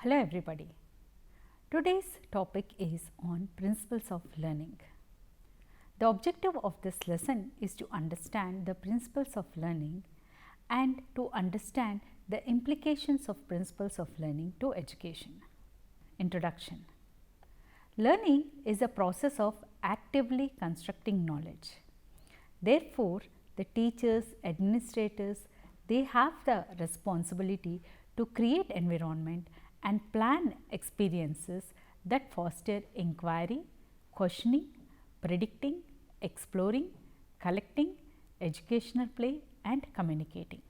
Hello everybody. Today's topic is on principles of learning. The objective of this lesson is to understand the principles of learning and to understand the implications of principles of learning to education. Introduction. Learning is a process of actively constructing knowledge. Therefore, the teachers, administrators, they have the responsibility to create environment and plan experiences that foster inquiry, questioning, predicting, exploring, collecting, educational play and communicating.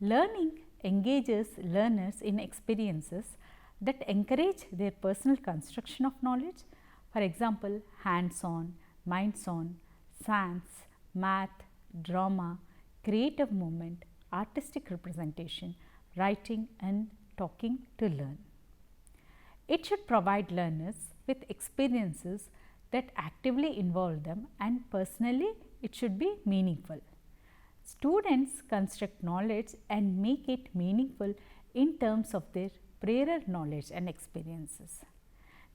Learning engages learners in experiences that encourage their personal construction of knowledge, for example, hands-on, minds-on, science, math, drama, creative movement, artistic representation, writing and talking to learn. It should provide learners with experiences that actively involve them, and personally it should be meaningful. Students construct knowledge and make it meaningful in terms of their prior knowledge and experiences.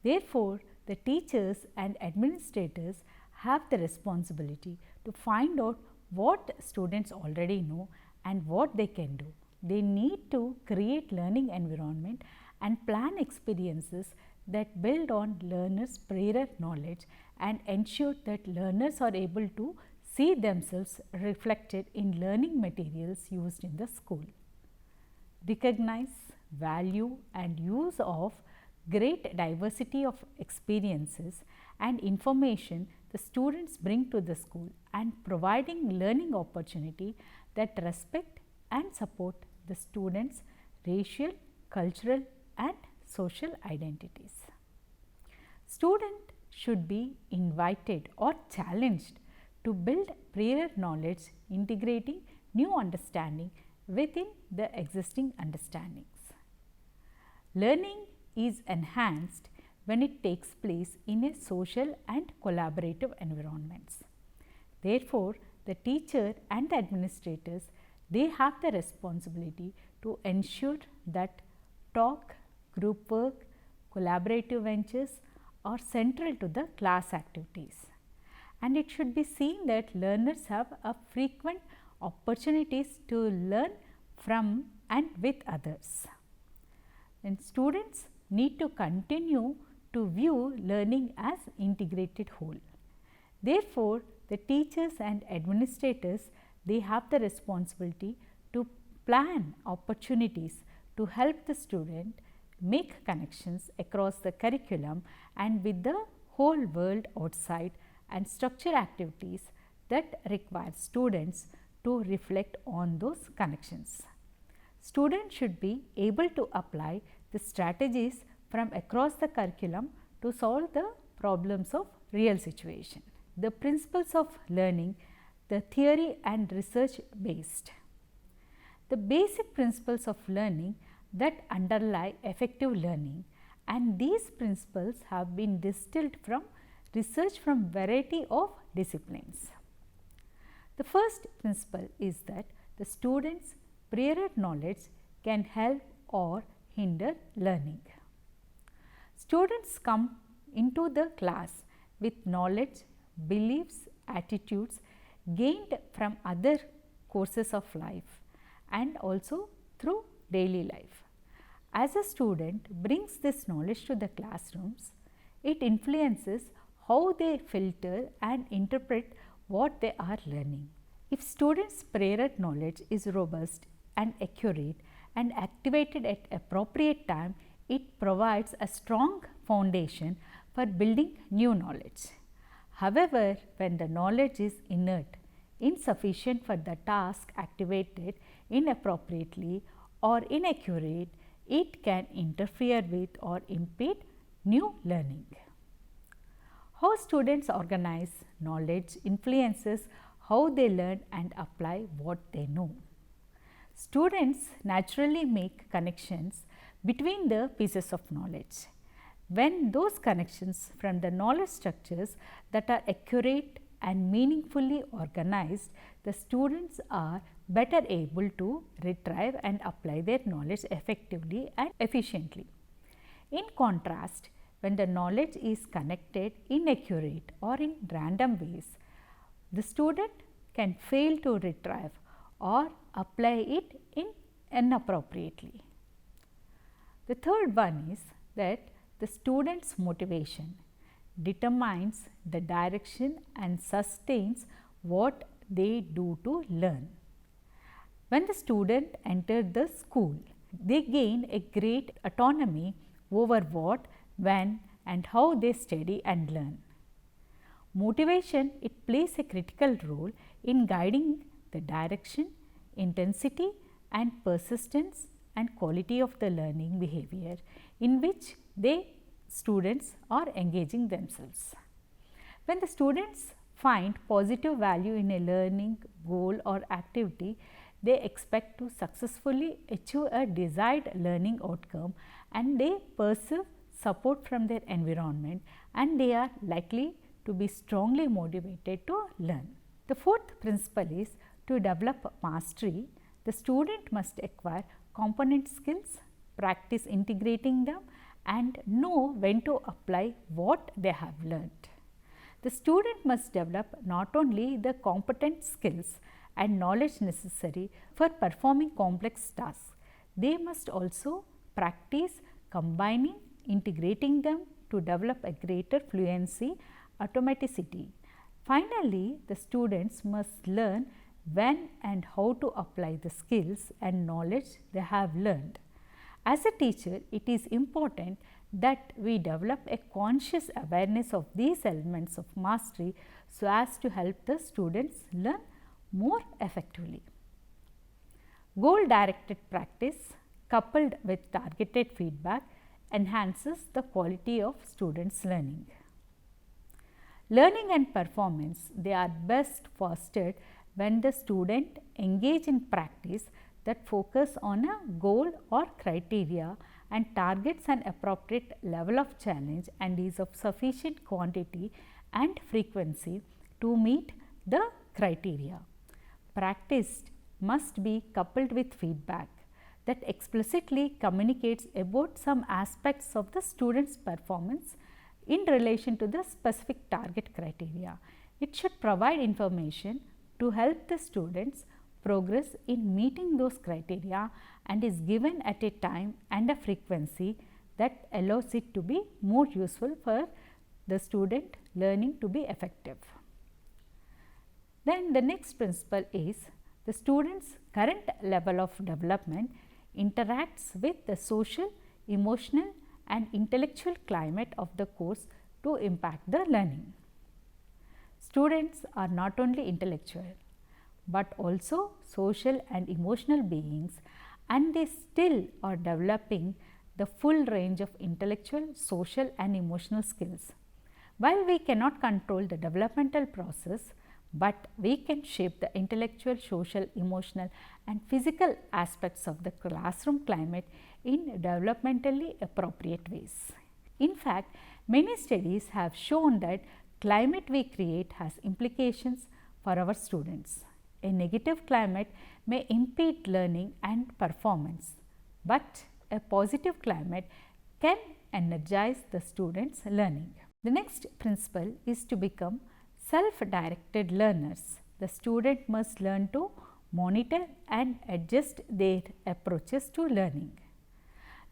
Therefore, the teachers and administrators have the responsibility to find out what students already know and what they can do. They need to create learning environment and plan experiences that build on learners' prior knowledge and ensure that learners are able to see themselves reflected in learning materials used in the school. Recognize, value and use of great diversity of experiences and information the students bring to the school, and providing learning opportunity that respect and support the students' racial, cultural and social identities. Student should be invited or challenged to build prior knowledge, integrating new understanding within the existing understandings. Learning is enhanced when it takes place in a social and collaborative environments. Therefore, the teacher and the administrators, they have the responsibility to ensure that talk, group work, collaborative ventures are central to the class activities. And it should be seen that learners have a frequent opportunities to learn from and with others. And students need to continue to view learning as integrated whole. Therefore, the teachers and administrators, they have the responsibility to plan opportunities to help the student make connections across the curriculum and with the whole world outside, and structure activities that require students to reflect on those connections. Students should be able to apply the strategies from across the curriculum to solve the problems of real situation. The principles of learning, the theory and research based. The basic principles of learning that underlie effective learning, and these principles have been distilled from research from variety of disciplines. The first principle is that the students' prior knowledge can help or hinder learning. Students come into the class with knowledge, beliefs, attitudes gained from other courses of life and also through daily life. As a student brings this knowledge to the classrooms, it influences how they filter and interpret what they are learning. If students' prior knowledge is robust and accurate and activated at appropriate time, it provides a strong foundation for building new knowledge. However, when the knowledge is inert, insufficient for the task activated inappropriately or inaccurate, it can interfere with or impede new learning. How students organize knowledge influences how they learn and apply what they know. Students naturally make connections between the pieces of knowledge. When those connections from the knowledge structures that are accurate and meaningfully organized, the students are better able to retrieve and apply their knowledge effectively and efficiently. In contrast, when the knowledge is connected inaccurate or in random ways, the student can fail to retrieve or apply it inappropriately. The third one is that the student's motivation determines the direction and sustains what they do to learn. When the student enters the school, they gain a great autonomy over what, when and how they study and learn. Motivation, it plays a critical role in guiding the direction, intensity and persistence and quality of the learning behavior in which students are engaging themselves. When the students find positive value in a learning goal or activity, they expect to successfully achieve a desired learning outcome and they perceive support from their environment and they are likely to be strongly motivated to learn. The fourth principle is to develop mastery. The student must acquire component skills, practice integrating them and know when to apply what they have learned. The student must develop not only the competent skills and knowledge necessary for performing complex tasks, they must also practice combining, integrating them to develop a greater fluency, automaticity. Finally, the students must learn when and how to apply the skills and knowledge they have learned. As a teacher, it is important that we develop a conscious awareness of these elements of mastery so as to help the students learn more effectively. Goal directed practice coupled with targeted feedback enhances the quality of students' learning. Learning and performance, they are best fostered when the student engage in practice that focus on a goal or criteria and targets an appropriate level of challenge and is of sufficient quantity and frequency to meet the criteria. Practice must be coupled with feedback that explicitly communicates about some aspects of the student's performance in relation to the specific target criteria. It should provide information to help the students progress in meeting those criteria and is given at a time and a frequency that allows it to be more useful for the student learning to be effective. Then the next principle is the student's current level of development interacts with the social, emotional and intellectual climate of the course to impact the learning. Students are not only intellectual, but also social and emotional beings and they still are developing the full range of intellectual, social and emotional skills. While we cannot control the developmental process, but we can shape the intellectual, social, emotional and physical aspects of the classroom climate in developmentally appropriate ways. In fact, many studies have shown that climate we create has implications for our students. A negative climate may impede learning and performance, but a positive climate can energize the students' learning. The next principle is to become self-directed learners. The student must learn to monitor and adjust their approaches to learning.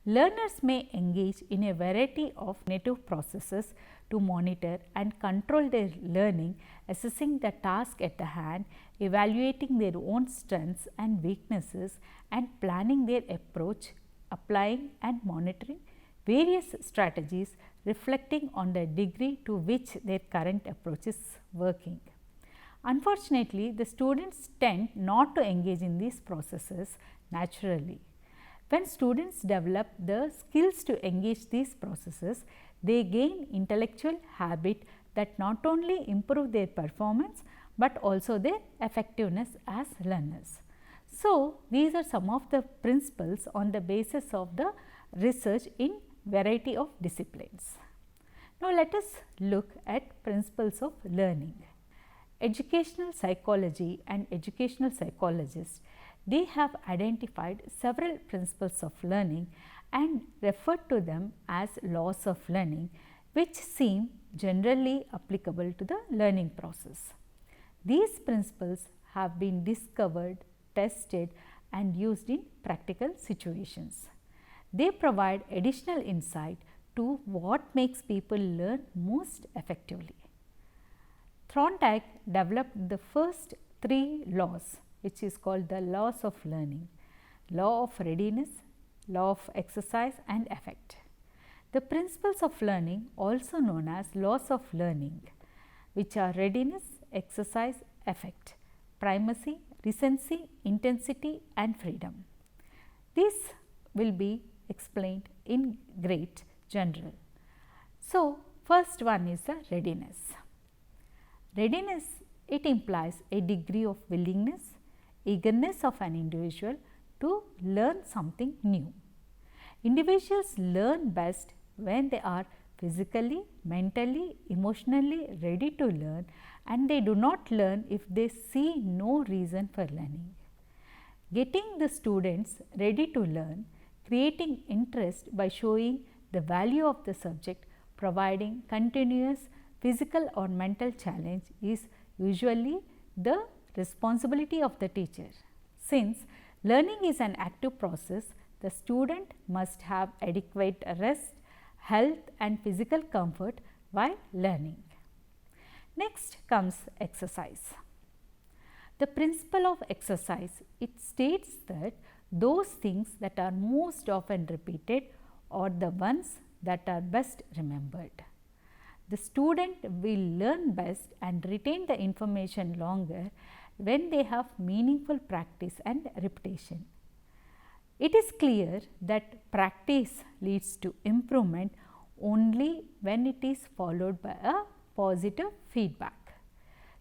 Learners may engage in a variety of cognitive processes to monitor and control their learning, assessing the task at the hand, evaluating their own strengths and weaknesses and planning their approach, applying and monitoring various strategies reflecting on the degree to which their current approach is working. Unfortunately, the students tend not to engage in these processes naturally. When students develop the skills to engage these processes, they gain intellectual habit that not only improve their performance, but also their effectiveness as learners. So, these are some of the principles on the basis of the research in variety of disciplines. Now, let us look at principles of learning. Educational psychology and educational psychologists, They have identified several principles of learning and referred to them as laws of learning, which seem generally applicable to the learning process. These principles have been discovered, tested, and used in practical situations. They provide additional insight to what makes people learn most effectively. Thorndike developed the first 3 laws, which is called the laws of learning: law of readiness, law of exercise, and effect. The principles of learning, also known as laws of learning, which are readiness, exercise, effect, primacy, recency, intensity, and freedom. This will be explained in great general. So, first one is the readiness. Readiness, it implies a degree of willingness, eagerness of an individual to learn something new. Individuals learn best when they are physically, mentally, emotionally ready to learn, and they do not learn if they see no reason for learning. Getting the students ready to learn, creating interest by showing the value of the subject, providing continuous physical or mental challenge is usually the responsibility of the teacher. Since learning is an active process, the student must have adequate rest, health, and physical comfort while learning. Next comes exercise. The principle of exercise, it states that those things that are most often repeated are the ones that are best remembered. The student will learn best and retain the information longer when they have meaningful practice and repetition. It is clear that practice leads to improvement only when it is followed by a positive feedback.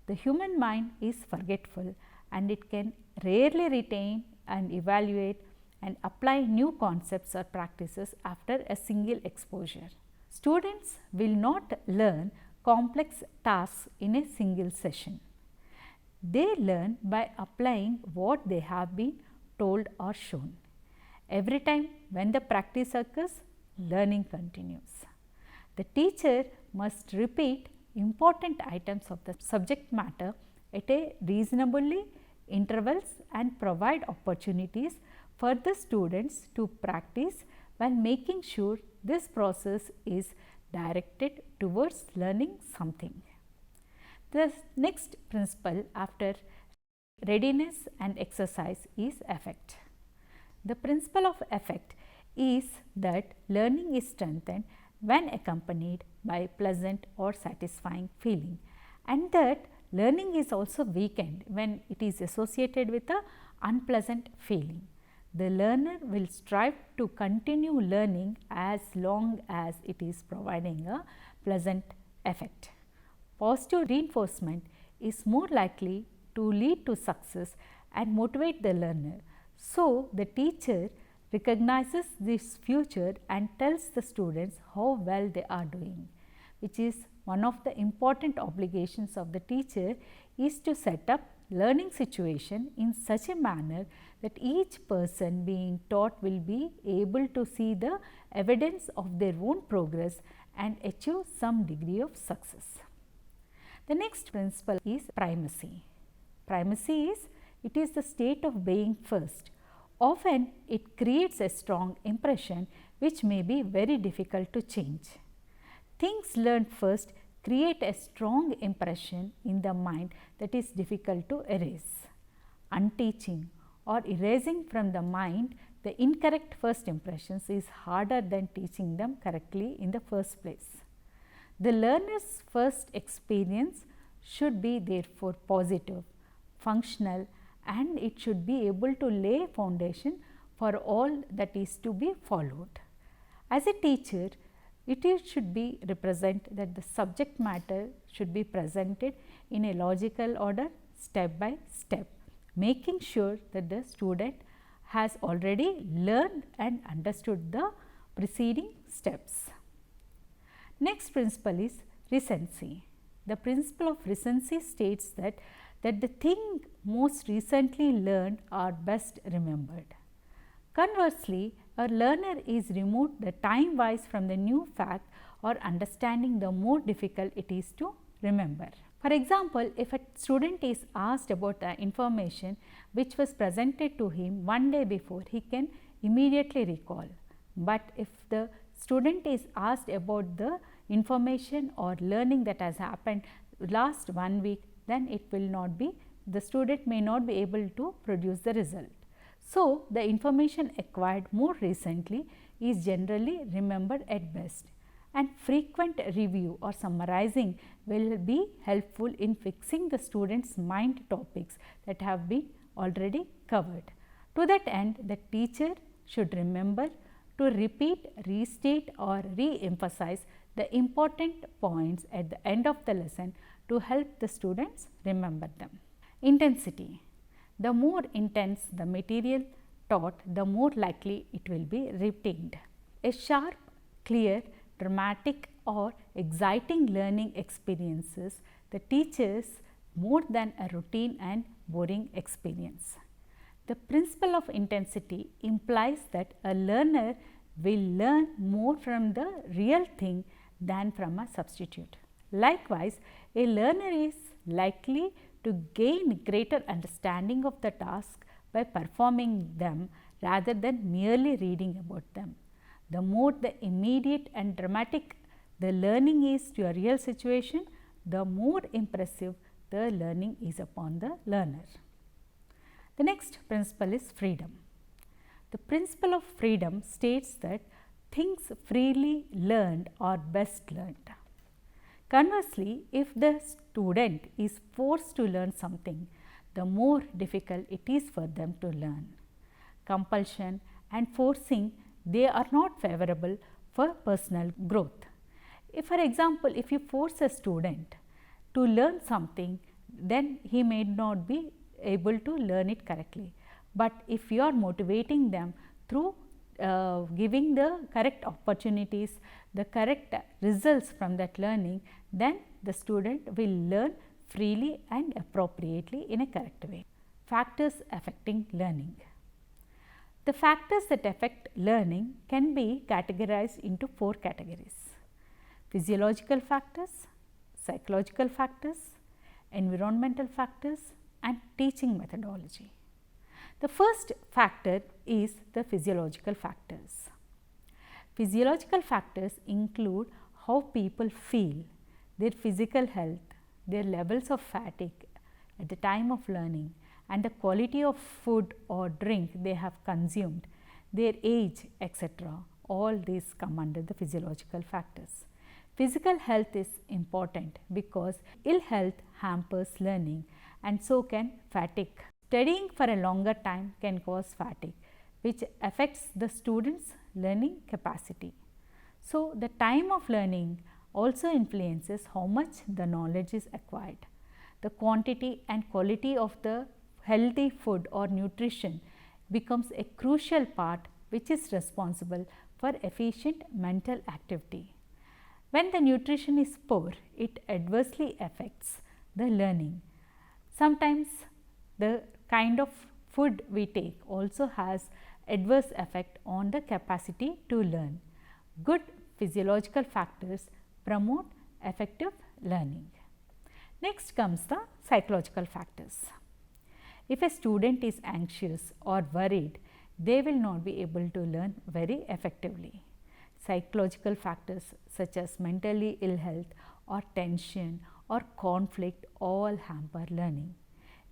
The human mind is forgetful and it can rarely retain and evaluate and apply new concepts or practices after a single exposure. Students will not learn complex tasks in a single session. They learn by applying what they have been told or shown. Every time when the practice occurs, learning continues. The teacher must repeat important items of the subject matter at a reasonably intervals and provide opportunities for the students to practice while making sure this process is directed towards learning something. The next principle after readiness and exercise is effect. The principle of effect is that learning is strengthened when accompanied by pleasant or satisfying feeling, and that learning is also weakened when it is associated with a unpleasant feeling. The learner will strive to continue learning as long as it is providing a pleasant effect. Positive reinforcement is more likely to lead to success and motivate the learner. So, the teacher recognizes this future and tells the students how well they are doing, which is one of the important obligations of the teacher is to set up learning situation in such a manner that each person being taught will be able to see the evidence of their own progress and achieve some degree of success. The next principle is primacy. Primacy is, it is the state of being first. Often it creates a strong impression which may be very difficult to change. Things learned first create a strong impression in the mind that is difficult to erase. Unteaching or erasing from the mind the incorrect first impressions is harder than teaching them correctly in the first place. The learner's first experience should be therefore positive, functional, and it should be able to lay foundation for all that is to be followed. As a teacher, it should be represent that the subject matter should be presented in a logical order step by step, making sure that the student has already learned and understood the preceding steps. Next principle is recency. The principle of recency states that that the thing most recently learned are best remembered. Conversely, a learner is removed the time wise from the new fact or understanding, the more difficult it is to remember. For example, if a student is asked about the information which was presented to him one day before, he can immediately recall. But if the student is asked about the information or learning that has happened last 1 week, then it will not be, the student may not be able to produce the result. So, the information acquired more recently is generally remembered at best, and frequent review or summarizing will be helpful in fixing the student's mind topics that have been already covered. To that end, the teacher should remember to repeat, restate or re-emphasize the important points at the end of the lesson to help the students remember them. Intensity. The more intense the material taught, the more likely it will be retained. A sharp, clear, dramatic or exciting learning experiences the teachers more than a routine and boring experience. The principle of intensity implies that a learner will learn more from the real thing than from a substitute. Likewise, a learner is likely to gain greater understanding of the task by performing them rather than merely reading about them. The more the immediate and dramatic the learning is to a real situation, the more impressive the learning is upon the learner. The next principle is freedom. The principle of freedom states that things freely learned are best learned. Conversely, if the student is forced to learn something, the more difficult it is for them to learn. Compulsion and forcing, they are not favorable for personal growth. If, for example, if you force a student to learn something, then he may not be able to learn it correctly. But if you are motivating them through giving the correct opportunities, the correct results from that learning, then the student will learn freely and appropriately in a correct way. Factors affecting learning. The factors that affect learning can be categorized into 4 categories: physiological factors, psychological factors, environmental factors and teaching methodology. The first factor is the physiological factors. Physiological factors include how people feel, their physical health, their levels of fatigue at the time of learning and the quality of food or drink they have consumed, their age, etc. All these come under the physiological factors. Physical health is important because ill health hampers learning and so can fatigue. Studying for a longer time can cause fatigue, which affects the student's learning capacity. So, the time of learning also influences how much the knowledge is acquired. The quantity and quality of the healthy food or nutrition becomes a crucial part which is responsible for efficient mental activity. When the nutrition is poor, it adversely affects the learning. Sometimes the kind of food we take also has adverse effect on the capacity to learn. Good physiological factors promote effective learning. Next comes the psychological factors. If a student is anxious or worried, they will not be able to learn very effectively. Psychological factors such as mentally ill health or tension or conflict all hamper learning.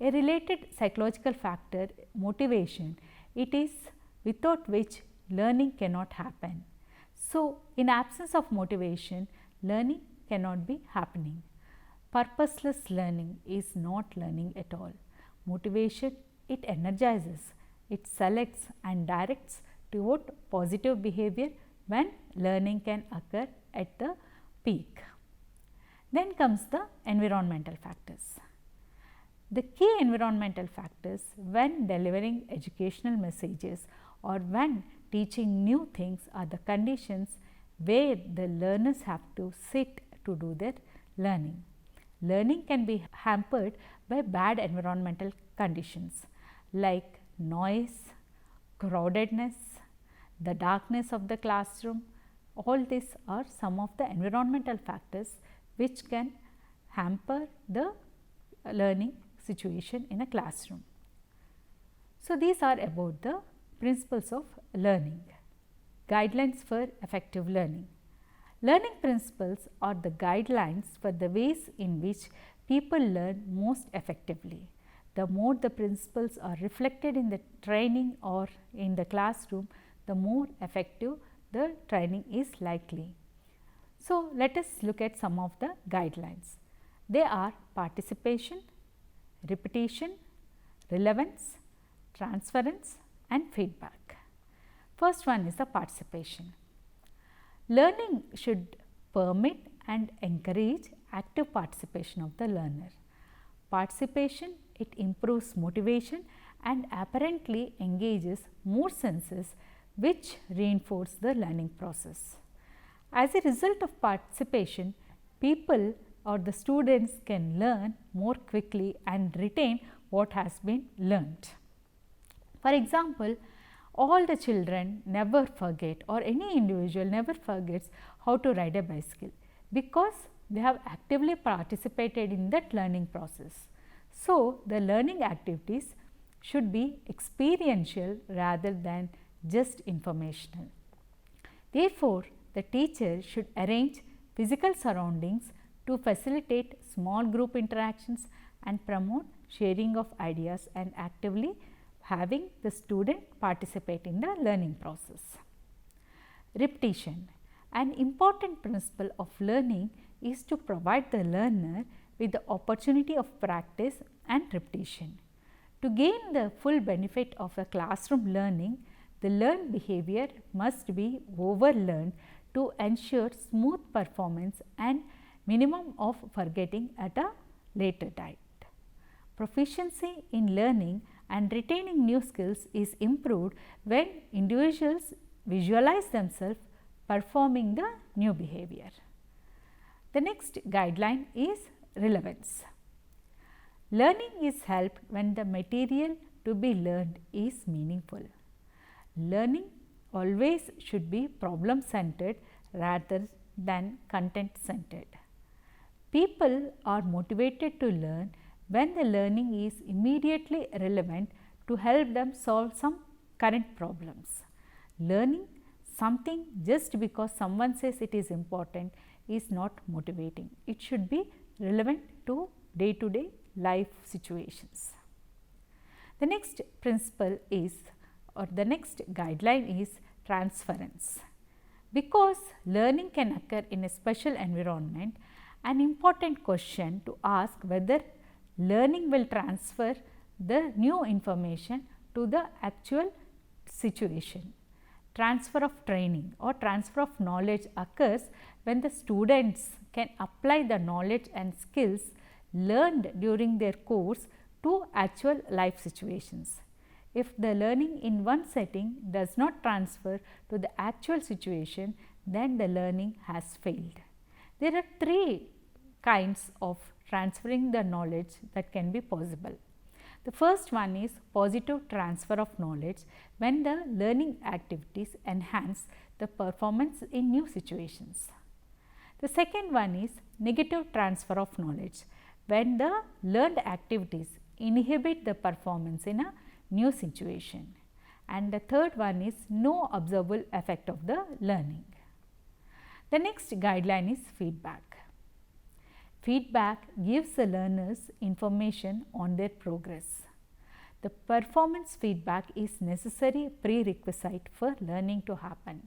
A related psychological factor, motivation, it is without which learning cannot happen. So, in absence of motivation, learning cannot be happening. Purposeless learning is not learning at all. Motivation, it energizes, it selects and directs toward positive behavior when learning can occur at the peak. Then comes the environmental factors. The key environmental factors when delivering educational messages or when teaching new things are the conditions where the learners have to sit to do their learning. learning can be hampered by bad environmental conditions like noise, crowdedness, the darkness of the classroom. All these are some of the environmental factors which can hamper the learning situation in a classroom. So, these are about the principles of learning. Guidelines for effective learning. Learning principles are the guidelines for the ways in which people learn most effectively. The more the principles are reflected in the training or in the classroom, the more effective the training is likely. So, let us look at some of the guidelines. They are participation, repetition, relevance, transference and feedback. First one is the participation. Learning should permit and encourage active participation of the learner. Participation, it improves motivation and apparently engages more senses which reinforce the learning process. As a result of participation, people or the students can learn more quickly and retain what has been learnt. For example, all the children never forget, or any individual never forgets how to ride a bicycle, because they have actively participated in that learning process. So, the learning activities should be experiential rather than just informational. Therefore, the teacher should arrange physical surroundings to facilitate small group interactions and promote sharing of ideas and actively having the student participate in the learning process. Repetition. An important principle of learning is to provide the learner with the opportunity of practice and repetition. To gain the full benefit of a classroom learning, the learned behavior must be overlearned to ensure smooth performance and minimum of forgetting at a later date. Proficiency in learning and retaining new skills is improved when individuals visualize themselves performing the new behavior. The next guideline is relevance. Learning is helped when the material to be learned is meaningful. Learning always should be problem centered rather than content centered. People are motivated to learn when the learning is immediately relevant to help them solve some current problems. Learning something just because someone says it is important is not motivating. It should be relevant to day-to-day life situations. The next principle is, or the next guideline is transference. Because learning can occur in a special environment, an important question to ask whether learning will transfer the new information to the actual situation. Transfer of training or transfer of knowledge occurs when the students can apply the knowledge and skills learned during their course to actual life situations. If the learning in one setting does not transfer to the actual situation, then the learning has failed. There are three kinds of transferring the knowledge that can be possible. The first one is positive transfer of knowledge, when the learning activities enhance the performance in new situations. The second one is negative transfer of knowledge, when the learned activities inhibit the performance in a new situation. And the third one is no observable effect of the learning. The next guideline is feedback. Feedback gives the learners information on their progress. The performance feedback is necessary prerequisite for learning to happen.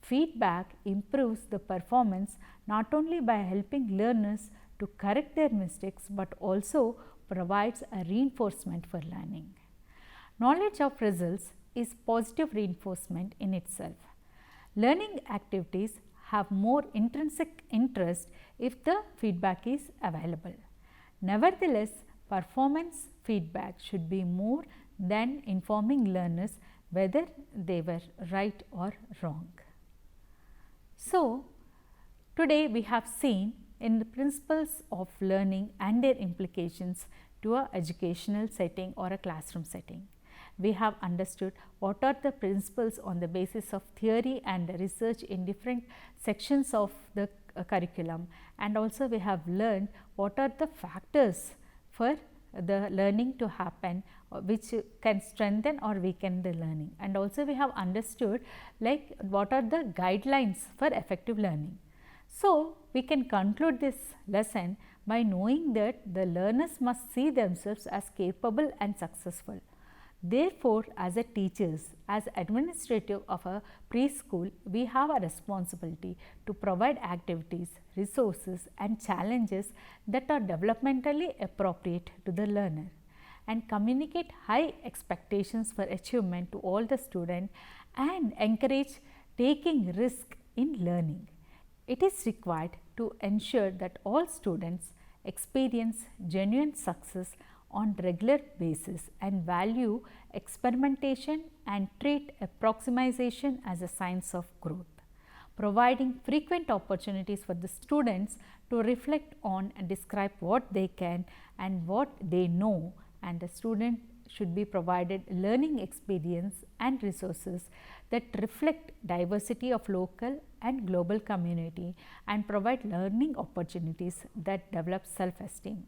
Feedback improves the performance not only by helping learners to correct their mistakes, but also provides a reinforcement for learning. Knowledge of results is positive reinforcement in itself. Learning activities have more intrinsic interest if the feedback is available. Nevertheless, performance feedback should be more than informing learners whether they were right or wrong. So, today we have seen in the principles of learning and their implications to a educational setting or a classroom setting. We have understood what are the principles on the basis of theory and research in different sections of the curriculum, and also we have learned what are the factors for the learning to happen which can strengthen or weaken the learning, and also we have understood like what are the guidelines for effective learning. So, we can conclude this lesson by knowing that the learners must see themselves as capable and successful. Therefore, as a teachers, as administrative of a preschool, we have a responsibility to provide activities, resources and challenges that are developmentally appropriate to the learner, and communicate high expectations for achievement to all the students and encourage taking risk in learning. It is required to ensure that all students experience genuine success on regular basis and value experimentation and treat approximation as a signs of growth, providing frequent opportunities for the students to reflect on and describe what they can and what they know, and the student should be provided learning experience and resources that reflect diversity of local and global community and provide learning opportunities that develop self-esteem.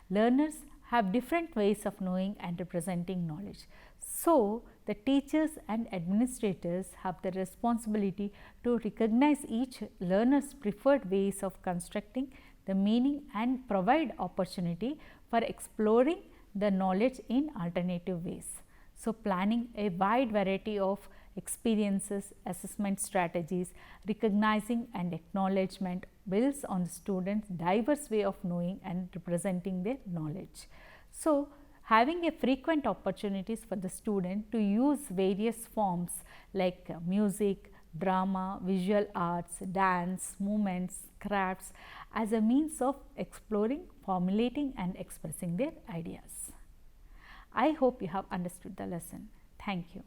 Learners have different ways of knowing and representing knowledge. So, the teachers and administrators have the responsibility to recognize each learner's preferred ways of constructing the meaning and provide opportunity for exploring the knowledge in alternative ways. So, planning a wide variety of experiences, assessment strategies, recognizing and acknowledgement builds on the students' diverse way of knowing and representing their knowledge. So, having a frequent opportunities for the student to use various forms like music, drama, visual arts, dance, movements, crafts as a means of exploring, formulating and expressing their ideas. I hope you have understood the lesson. Thank you.